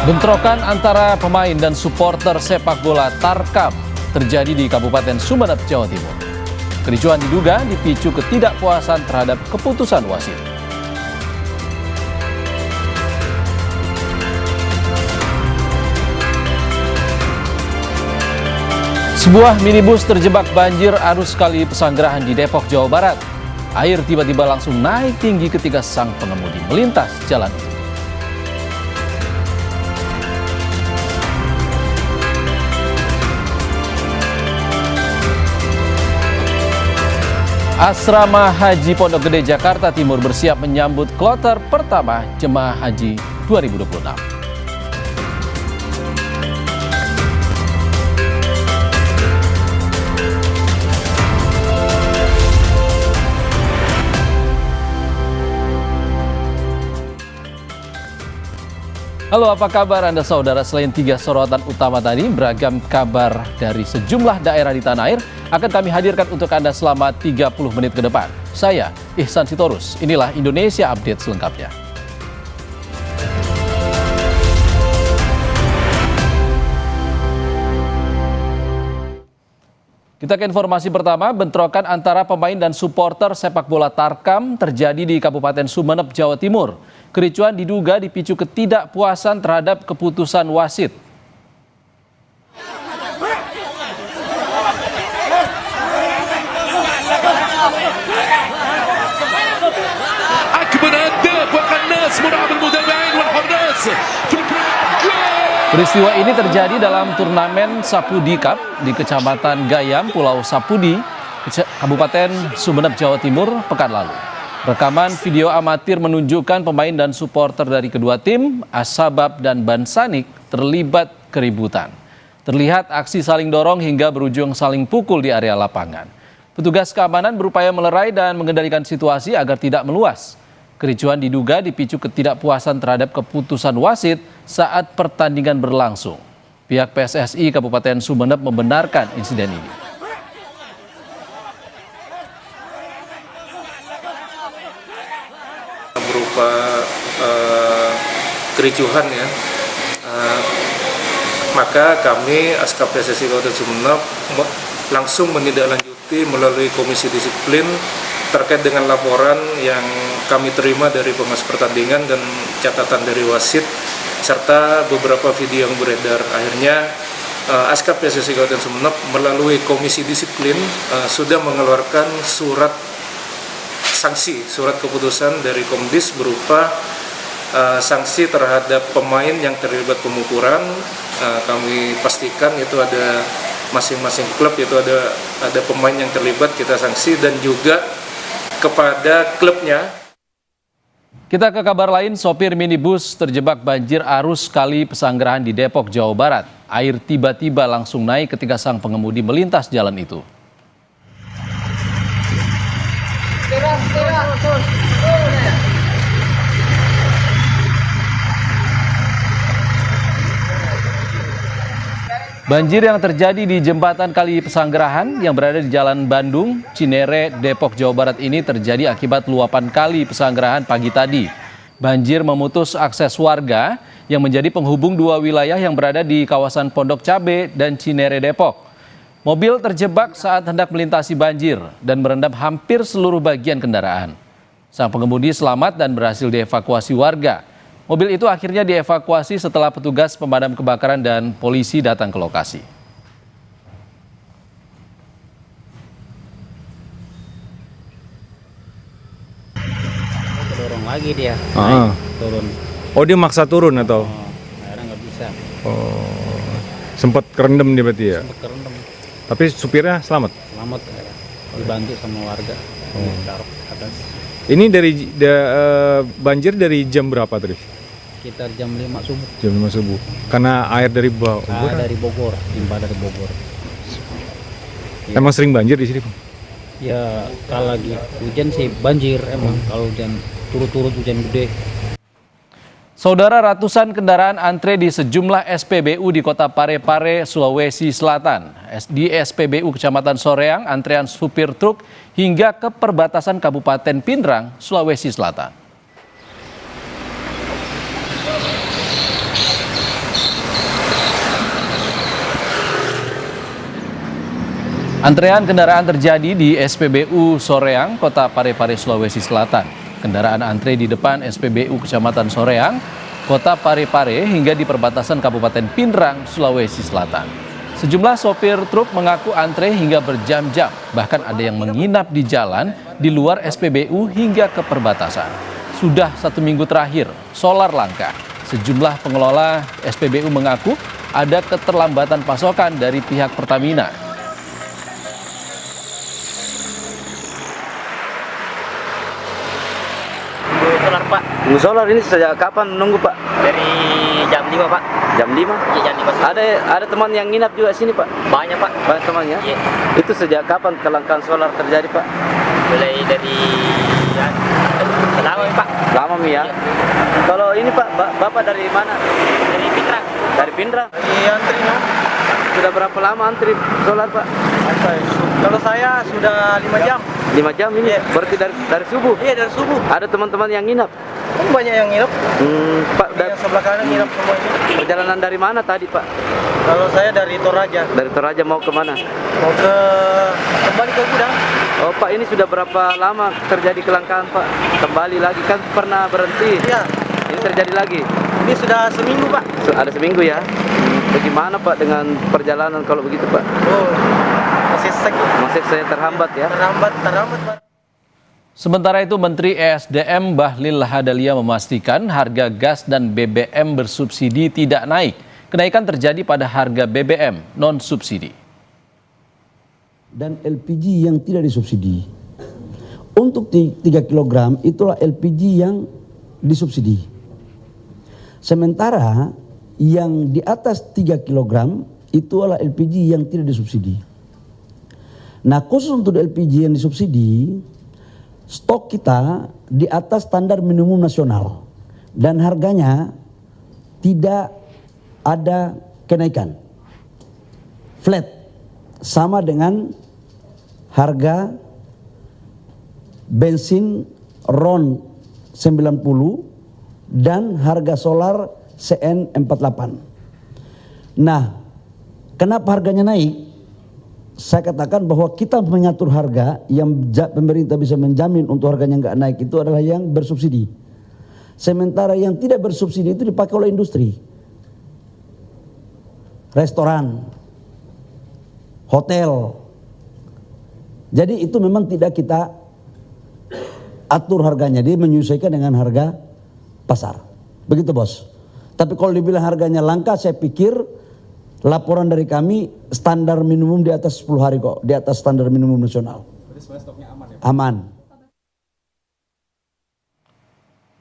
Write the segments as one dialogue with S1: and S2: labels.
S1: Bentrokan antara pemain dan supporter sepak bola Tarkam terjadi di Kabupaten Sumeneb, Jawa Timur. Kericuhan diduga dipicu ketidakpuasan terhadap keputusan wasit. Sebuah minibus terjebak banjir arus kali Pesanggerahan di Depok, Jawa Barat. Air tiba-tiba langsung naik tinggi ketika sang pengemudi melintas jalan itu. Asrama Haji Pondok Gede Jakarta Timur bersiap menyambut kloter pertama jemaah haji 2026. Halo, apa kabar Anda saudara? Selain 3 sorotan utama tadi, beragam kabar dari sejumlah daerah di tanah air akan kami hadirkan untuk Anda selama 30 menit ke depan. Saya, Ihsan Sitorus. Inilah Indonesia Update selengkapnya. Kita ke informasi pertama, bentrokan antara pemain dan supporter sepak bola Tarkam terjadi di Kabupaten Sumeneb, Jawa Timur. Kericuhan diduga dipicu ketidakpuasan terhadap keputusan wasit. Peristiwa ini terjadi dalam turnamen Sapudi Cup di Kecamatan Gayam, Pulau Sapudi, Kabupaten Sumeneb, Jawa Timur, pekan lalu. Rekaman video amatir menunjukkan pemain dan supporter dari kedua tim, Asabab dan Bansanik, terlibat keributan. Terlihat aksi saling dorong hingga berujung saling pukul di area lapangan. Petugas keamanan berupaya melerai dan mengendalikan situasi agar tidak meluas. Kericuhan diduga dipicu ketidakpuasan terhadap keputusan wasit saat pertandingan berlangsung. Pihak PSSI Kabupaten Sumeneb membenarkan insiden ini.
S2: Berupa kericuhan ya, maka kami Askap PSSI Kabupaten Sumeneb langsung menindaklanjuti melalui Komisi Disiplin terkait dengan laporan yang kami terima dari pengawas pertandingan dan catatan dari wasit serta beberapa video yang beredar. Akhirnya Askap PSSI Kabupaten Sumeneb melalui Komisi Disiplin sudah mengeluarkan surat sanksi, surat keputusan dari Komdis berupa sanksi terhadap pemain yang terlibat pemukulan. Kami pastikan itu ada masing-masing klub, itu ada pemain yang terlibat, kita sanksi, dan juga kepada klubnya.
S1: Kita ke kabar lain, sopir minibus terjebak banjir arus kali Pesanggerahan di Depok, Jawa Barat. Air tiba-tiba langsung naik ketika sang pengemudi melintas jalan itu. Banjir yang terjadi di jembatan Kali Pesanggerahan yang berada di Jalan Bandung, Cinere, Depok, Jawa Barat ini terjadi akibat luapan Kali Pesanggerahan pagi tadi. Banjir memutus akses warga yang menjadi penghubung dua wilayah yang berada di kawasan Pondok Cabe dan Cinere, Depok. Mobil terjebak saat hendak melintasi banjir dan merendam hampir seluruh bagian kendaraan. Sang pengemudi selamat dan berhasil dievakuasi warga. Mobil itu akhirnya dievakuasi setelah petugas pemadam kebakaran dan polisi datang ke lokasi.
S3: Dorong lagi dia, turun.
S4: Oh, dia maksa turun atau?
S3: Akhirnya nggak bisa.
S4: Oh, sempat kerendam dia berarti ya?
S3: Sempat kerendam.
S4: Tapi supirnya selamat?
S3: Selamat, dibantu sama warga. Taruh ke atas.
S4: Ini banjir dari jam berapa tadi?
S3: Sekitar jam 5 subuh.
S4: Jam 5 subuh. Karena air dari Bogor.
S3: Dari Bogor, limbah dari Bogor. Ya.
S4: Emang sering banjir di sini, Bang?
S3: Ya, kalau lagi hujan sih banjir emang. Kalau hujan turut-turut hujan gede.
S1: Saudara, ratusan kendaraan antre di sejumlah SPBU di Kota Parepare, Sulawesi Selatan. Di SPBU Kecamatan Soreang, antrean supir truk hingga ke perbatasan Kabupaten Pindrang, Sulawesi Selatan. Antrean kendaraan terjadi di SPBU Soreang, Kota Parepare, Sulawesi Selatan. Kendaraan antre di depan SPBU Kecamatan Soreang, Kota Parepare hingga di perbatasan Kabupaten Pinrang, Sulawesi Selatan. Sejumlah sopir truk mengaku antre hingga berjam-jam, bahkan ada yang menginap di jalan di luar SPBU hingga ke perbatasan. Sudah 1 minggu terakhir, solar langka. Sejumlah pengelola SPBU mengaku ada keterlambatan pasokan dari pihak Pertamina.
S3: Solar Pak,
S5: Solar ini sejak kapan nunggu Pak?
S3: dari jam 5 Pak.
S5: Jam 5?
S3: Iya jam 5 sih.
S5: Ada teman yang nginap juga sini Pak?
S3: Banyak Pak.
S5: Banyak temannya?
S3: Iya.
S5: Itu sejak kapan kelangkaan solar terjadi Pak?
S3: Mulai dari lama Pak.
S5: Lama Mi ya? Kalau ini Pak, Bapak dari mana?
S3: Dari Pinrang.
S5: Dari Pinrang?
S6: Iya, antrinya.
S5: Sudah berapa lama antri solar Pak?
S6: Kalau saya sudah 5 jam.
S5: 5 jam ini?
S6: Iya.
S5: Berarti dari subuh?
S6: Iya, dari subuh.
S5: Ada teman-teman yang nginap?
S6: Kan banyak yang nginep.
S5: Pak,
S6: Yang sebelah kanan nginep semua ini.
S5: perjalanan dari mana tadi Pak?
S6: Kalau saya dari Toraja,
S5: Dari Toraja mau kemana?
S6: mau kembali ke gudang.
S5: Oh Pak, ini sudah berapa lama terjadi kelangkaan Pak? Kembali lagi, kan pernah berhenti.
S6: Iya,
S5: Ini terjadi lagi?
S6: ini sudah seminggu Pak.
S5: Ada seminggu ya? Bagaimana Pak dengan perjalanan kalau begitu Pak?
S6: Oh, masih
S5: Saya terhambat ya?
S6: terhambat Pak.
S1: Sementara itu, Menteri ESDM Bahlil Lahadalia memastikan harga gas dan BBM bersubsidi tidak naik. Kenaikan terjadi pada harga BBM non-subsidi.
S7: Dan LPG yang tidak disubsidi. Untuk 3 kg itulah LPG yang disubsidi. Sementara yang di atas 3 kg itu adalah LPG yang tidak disubsidi. Nah, khusus untuk LPG yang disubsidi, stok kita di atas standar minimum nasional dan harganya tidak ada kenaikan. Flat sama dengan harga bensin RON 90 dan harga solar CN48. Nah, kenapa harganya naik? Saya katakan bahwa kita mengatur harga yang pemerintah bisa menjamin untuk harganya nggak naik itu adalah yang bersubsidi. Sementara yang tidak bersubsidi itu dipakai oleh industri, restoran, hotel. Jadi itu memang tidak kita atur harganya, dia menyesuaikan dengan harga pasar. Begitu Bos. Tapi kalau dibilang harganya langka, saya pikir laporan dari kami standar minimum di atas 10 hari kok, di atas standar minimum nasional. Aman.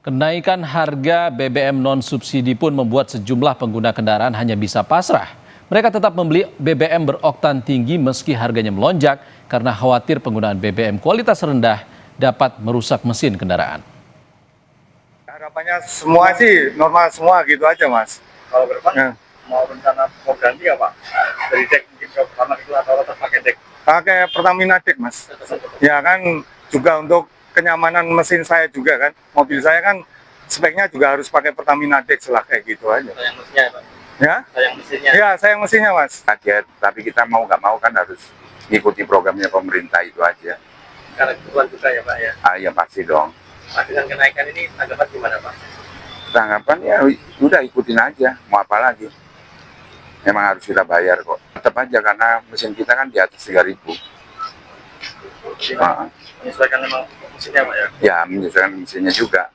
S1: Kenaikan harga BBM non-subsidi pun membuat sejumlah pengguna kendaraan hanya bisa pasrah. Mereka tetap membeli BBM beroktan tinggi meski harganya melonjak karena khawatir penggunaan BBM kualitas rendah dapat merusak mesin kendaraan.
S8: Harapannya semua sih normal semua gitu aja Mas.
S9: Kalau ke depan mau rencana mau ganti ya Pak? Dari dek mungkin ke pertama itu atau tetap pakai dek?
S8: Pakai Pertamina dek Mas. Ya kan juga untuk kenyamanan mesin saya juga kan. Mobil saya kan speknya juga harus pakai Pertamina dek selah kayak gitu aja.
S9: Sayang mesinnya ya Pak?
S8: Ya?
S9: Sayang mesinnya?
S8: Ya sayang mesinnya Mas.
S10: Kaget, tapi kita mau nggak mau kan harus ikuti programnya pemerintah itu aja.
S9: Karena kebutuhan juga ya Pak ya?
S10: Ah ya pasti dong.
S9: Nah, dengan kenaikan ini tanggapan gimana Pak?
S10: Tanggapan ya udah ikutin aja, mau apa lagi. Memang harus kita bayar kok. Tetap aja karena mesin kita kan di atas 3.000.
S9: Menyesuaikan memang mesinnya Pak ya?
S10: Ya menyesuaikan mesinnya juga.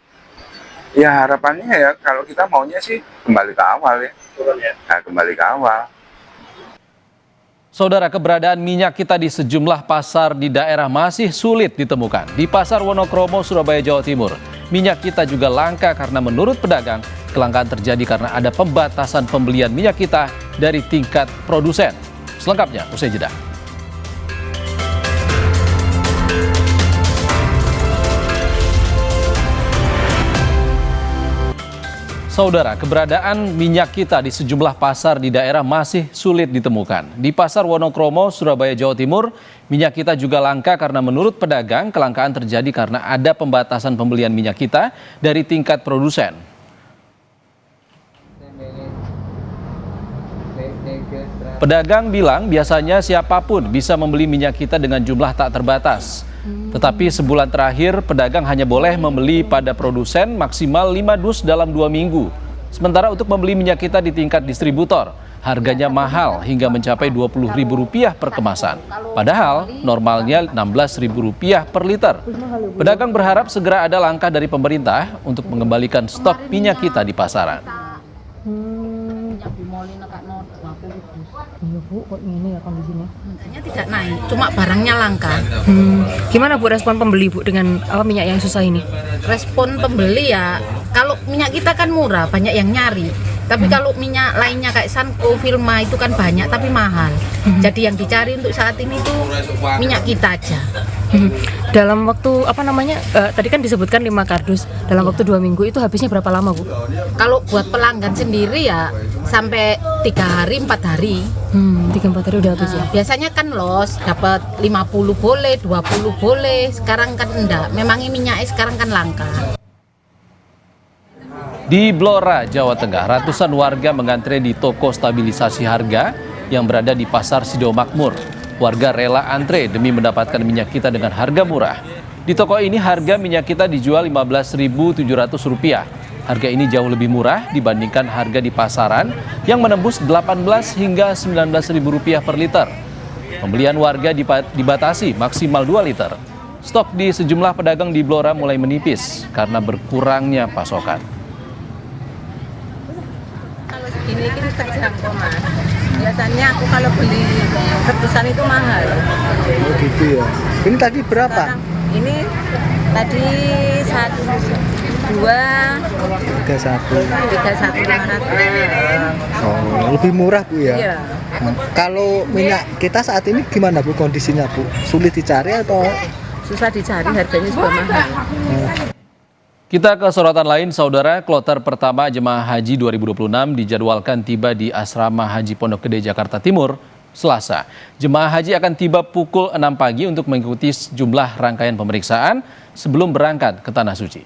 S10: Ya harapannya ya kalau kita maunya sih kembali ke awal ya.
S9: Turun ya?
S10: Nah, kembali ke awal.
S1: Saudara, keberadaan minyak kita di sejumlah pasar di daerah masih sulit ditemukan. Di Pasar Wonokromo, Surabaya, Jawa Timur, minyak kita juga langka karena menurut pedagang, kelangkaan terjadi karena ada pembatasan pembelian minyak kita dari tingkat produsen. Selengkapnya usai jeda. Saudara, keberadaan minyak kita di sejumlah pasar di daerah masih sulit ditemukan. Di Pasar Wonokromo, Surabaya, Jawa Timur, minyak kita juga langka karena menurut pedagang, kelangkaan terjadi karena ada pembatasan pembelian minyak kita dari tingkat produsen. Pedagang bilang biasanya siapapun bisa membeli minyak kita dengan jumlah tak terbatas. Tetapi sebulan terakhir pedagang hanya boleh membeli pada produsen maksimal 5 dus dalam 2 minggu. Sementara untuk membeli minyak kita di tingkat distributor, harganya mahal hingga mencapai Rp20.000 per kemasan. Padahal normalnya Rp16.000 per liter. Pedagang berharap segera ada langkah dari pemerintah untuk mengembalikan stok minyak kita di pasaran.
S11: Iya Bu, kok ini ya kondisinya?
S12: Harganya tidak naik, cuma barangnya langka.
S11: Gimana Bu respon pembeli Bu dengan minyak yang susah ini?
S12: Respon pembeli ya, kalau minyak kita kan murah, banyak yang nyari. Tapi kalau minyak lainnya kayak Sanko, Vilma itu kan banyak tapi mahal. Jadi yang dicari untuk saat ini tuh minyak kita aja.
S11: Dalam waktu tadi kan disebutkan 5 kardus. Dalam waktu 2 minggu itu habisnya berapa lama Bu?
S12: Kalau buat pelanggan sendiri ya sampai 3 hari, 4 hari.
S11: 3-4 hari udah habis ya?
S12: Biasanya kan los, dapat 50 boleh, 20 boleh. Sekarang kan enggak, memang ini minyaknya sekarang kan langka.
S1: Di Blora, Jawa Tengah, ratusan warga mengantre di toko stabilisasi harga yang berada di Pasar Sido Makmur. Warga rela antre demi mendapatkan minyak kita dengan harga murah. Di toko ini harga minyak kita dijual Rp15.700. Harga ini jauh lebih murah dibandingkan harga di pasaran yang menembus Rp18 hingga Rp19.000 per liter. Pembelian warga dibatasi maksimal 2 liter. Stok di sejumlah pedagang di Blora mulai menipis karena berkurangnya pasokan.
S12: Ini kan terjangkau Mas. Biasanya aku kalau beli kerdusan itu mahal.
S6: Oh gitu ya. Ini tadi berapa?
S12: Sekarang, ini tadi 31.500.
S6: Oh, lebih murah Bu ya?
S12: Iya.
S6: Kalau minyak kita saat ini gimana Bu kondisinya Bu? Sulit dicari atau?
S12: Susah dicari, harganya juga mahal.
S1: Kita ke sorotan lain, Saudara. Kloter pertama jemaah haji 2026 dijadwalkan tiba di Asrama Haji Pondok Gede, Jakarta Timur, Selasa. Jemaah haji akan tiba pukul 6 pagi untuk mengikuti sejumlah rangkaian pemeriksaan sebelum berangkat ke Tanah Suci.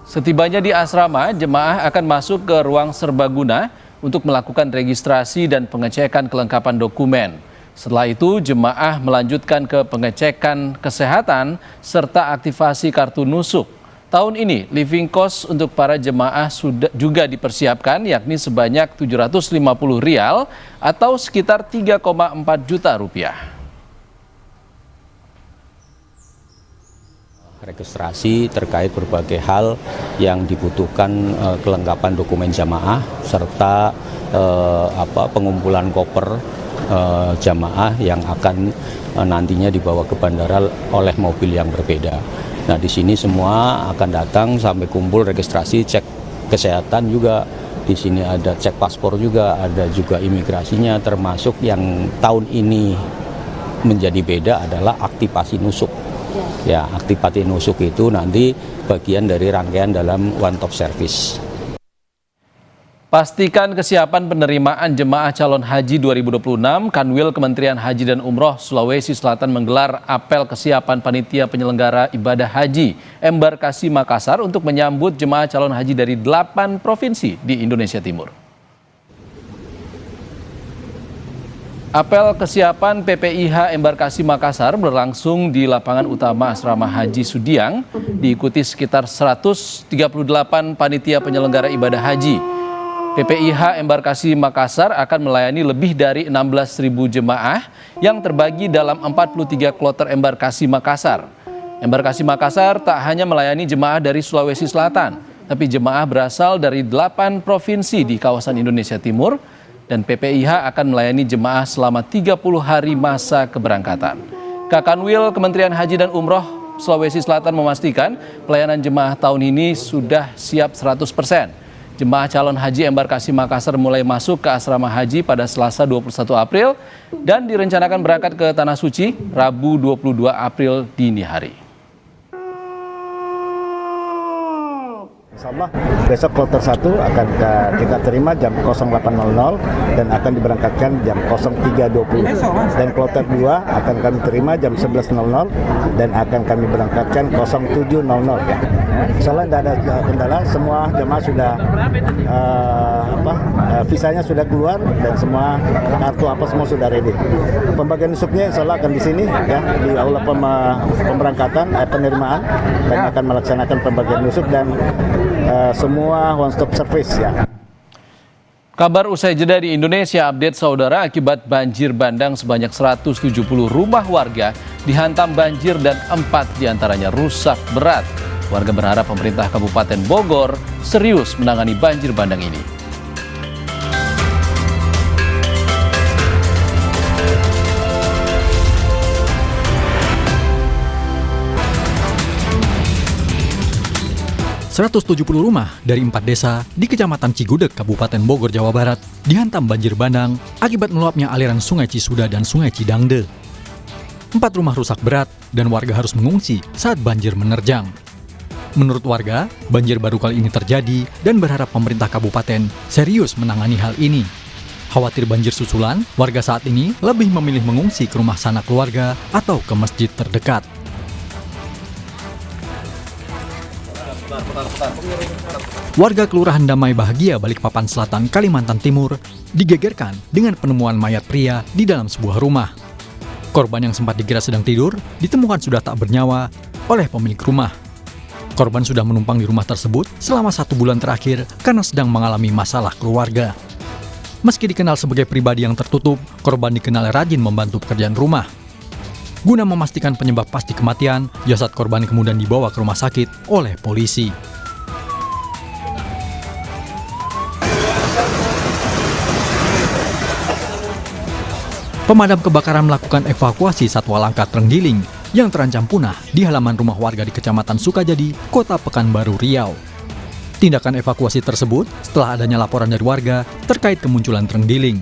S1: Setibanya di asrama, jemaah akan masuk ke ruang serbaguna untuk melakukan registrasi dan pengecekan kelengkapan dokumen. Setelah itu, jemaah melanjutkan ke pengecekan kesehatan serta aktivasi kartu nusuk. Tahun ini, living cost untuk para jemaah juga dipersiapkan, yakni sebanyak Rp750 atau sekitar Rp3,4 juta.
S3: Registrasi terkait berbagai hal yang dibutuhkan, kelengkapan dokumen jamaah serta pengumpulan koper jamaah yang akan nantinya dibawa ke bandara oleh mobil yang berbeda. Nah, di sini semua akan datang sampai kumpul registrasi, cek kesehatan juga. Di sini ada cek paspor juga, ada juga imigrasinya, termasuk yang tahun ini menjadi beda adalah aktivasi nusuk. Ya, aktivasi nusuk itu nanti bagian dari rangkaian dalam one stop service.
S1: Pastikan kesiapan penerimaan jemaah calon haji 2026, Kanwil Kementerian Haji dan Umroh Sulawesi Selatan menggelar apel kesiapan panitia penyelenggara ibadah haji Embarkasi Makassar untuk menyambut jemaah calon haji dari 8 provinsi di Indonesia Timur. Apel kesiapan PPIH Embarkasi Makassar berlangsung di lapangan utama Asrama Haji Sudiang, diikuti sekitar 138 panitia penyelenggara ibadah haji. PPIH Embarkasi Makassar akan melayani lebih dari 16.000 jemaah yang terbagi dalam 43 kloter Embarkasi Makassar. Embarkasi Makassar tak hanya melayani jemaah dari Sulawesi Selatan, tapi jemaah berasal dari 8 provinsi di kawasan Indonesia Timur, dan PPIH akan melayani jemaah selama 30 hari masa keberangkatan. Kakanwil Kementerian Haji dan Umroh Sulawesi Selatan memastikan pelayanan jemaah tahun ini sudah siap 100%. Jemaah calon haji Embarkasi Makassar mulai masuk ke asrama haji pada Selasa 21 April dan direncanakan berangkat ke Tanah Suci Rabu 22 April dini hari.
S13: Insyaallah besok kloter 1 akan kita terima jam 08.00 dan akan diberangkatkan jam 03.20. Dan kloter 2 akan kami terima jam 11.00 dan akan kami berangkatkan 07.00 ya. Insyaallah tidak ada kendala, semua jemaah sudah visanya sudah keluar dan semua kartu semua sudah ready. Pembagian nusuknya insyaallah akan di sini ya, di aula pemberangkatan penerimaan, dan akan melaksanakan pembagian nusuk dan semua one stop service ya.
S1: Kabar usai jeda di Indonesia Update saudara, akibat banjir bandang sebanyak 170 rumah warga dihantam banjir dan 4 diantaranya rusak berat. Warga berharap pemerintah Kabupaten Bogor serius menangani banjir bandang ini.
S14: ...170 rumah dari 4 desa di Kecamatan Cigudeg, Kabupaten Bogor, Jawa Barat dihantam banjir bandang akibat meluapnya aliran Sungai Cisuda dan Sungai Cidangde. 4 rumah rusak berat dan warga harus mengungsi saat banjir menerjang. Menurut warga, banjir baru kali ini terjadi dan berharap pemerintah kabupaten serius menangani hal ini. Khawatir banjir susulan, warga saat ini lebih memilih mengungsi ke rumah sanak keluarga atau ke masjid terdekat. Warga Kelurahan Damai Bahagia, Balikpapan Selatan, Kalimantan Timur digegerkan dengan penemuan mayat pria di dalam sebuah rumah. Korban yang sempat dikira sedang tidur ditemukan sudah tak bernyawa oleh pemilik rumah. Korban sudah menumpang di rumah tersebut selama 1 bulan terakhir karena sedang mengalami masalah keluarga. Meski dikenal sebagai pribadi yang tertutup, korban dikenal rajin membantu pekerjaan rumah. Guna memastikan penyebab pasti kematian, jasad korban kemudian dibawa ke rumah sakit oleh polisi. Pemadam kebakaran melakukan evakuasi satwa langka terenggiling yang terancam punah di halaman rumah warga di Kecamatan Sukajadi, Kota Pekanbaru, Riau. Tindakan evakuasi tersebut setelah adanya laporan dari warga terkait kemunculan terenggiling.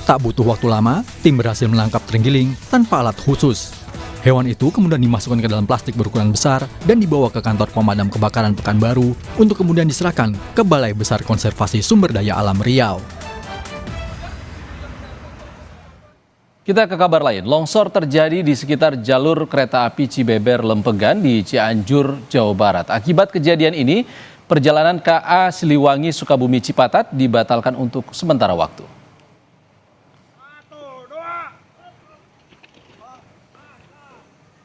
S14: Tak butuh waktu lama, tim berhasil menangkap terenggiling tanpa alat khusus. Hewan itu kemudian dimasukkan ke dalam plastik berukuran besar dan dibawa ke kantor pemadam kebakaran Pekanbaru untuk kemudian diserahkan ke Balai Besar Konservasi Sumber Daya Alam Riau.
S1: Kita ke kabar lain, longsor terjadi di sekitar jalur kereta api Cibeber Lempegan di Cianjur, Jawa Barat. Akibat kejadian ini, perjalanan KA Siliwangi Sukabumi Cipatat dibatalkan untuk sementara waktu.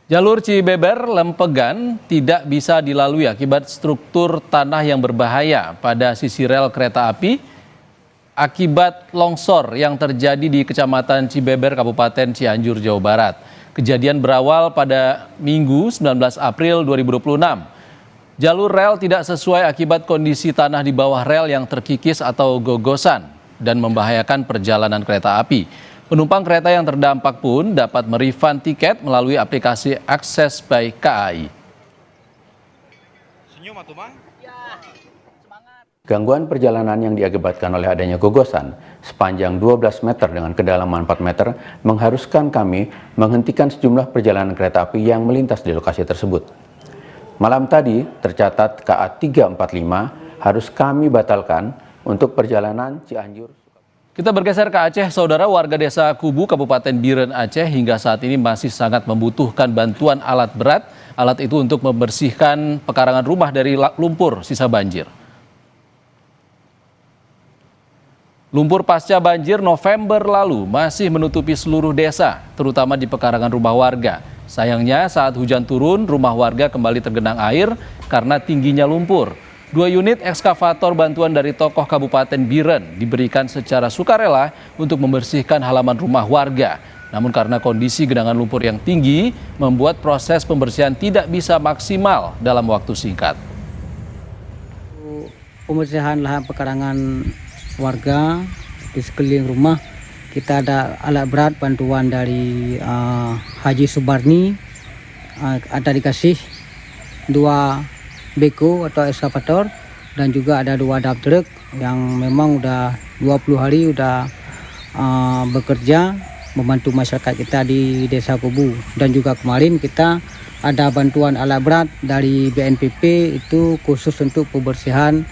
S1: Jalur Cibeber Lempegan tidak bisa dilalui akibat struktur tanah yang berbahaya pada sisi rel kereta api akibat longsor yang terjadi di Kecamatan Cibeber, Kabupaten Cianjur, Jawa Barat. Kejadian berawal pada Minggu 19 April 2026. Jalur rel tidak sesuai akibat kondisi tanah di bawah rel yang terkikis atau gogosan dan membahayakan perjalanan kereta api. Penumpang kereta yang terdampak pun dapat merefund tiket melalui aplikasi Akses by KAI.
S3: Gangguan perjalanan yang diakibatkan oleh adanya gogosan sepanjang 12 meter dengan kedalaman 4 meter mengharuskan kami menghentikan sejumlah perjalanan kereta api yang melintas di lokasi tersebut. Malam tadi tercatat KA 345 harus kami batalkan untuk perjalanan Cianjur.
S1: Kita bergeser ke Aceh, saudara. Warga desa Kubu, Kabupaten Biren, Aceh hingga saat ini masih sangat membutuhkan bantuan alat berat. Alat itu untuk membersihkan pekarangan rumah dari lumpur sisa banjir. Lumpur pasca banjir November lalu masih menutupi seluruh desa, terutama di pekarangan rumah warga. Sayangnya saat hujan turun, rumah warga kembali tergenang air karena tingginya lumpur. 2 unit ekskavator bantuan dari tokoh Kabupaten Biren diberikan secara sukarela untuk membersihkan halaman rumah warga. Namun karena kondisi genangan lumpur yang tinggi, membuat proses pembersihan tidak bisa maksimal dalam waktu singkat.
S15: Pembersihan lahan pekarangan warga di sekeliling rumah, kita ada alat berat bantuan dari Haji Subarni, ada dikasih 2 beko atau ekskavator dan juga ada 2 dump truck yang memang udah 20 hari udah bekerja membantu masyarakat kita di Desa Kubu. Dan juga kemarin kita ada bantuan alat berat dari BNPB itu khusus untuk pembersihan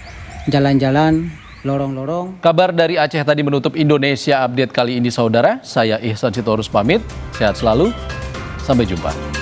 S15: jalan-jalan, lorong-lorong.
S1: Kabar dari Aceh tadi menutup Indonesia Update kali ini, saudara. Saya Ihsan Sitorus pamit. Sehat selalu. Sampai jumpa.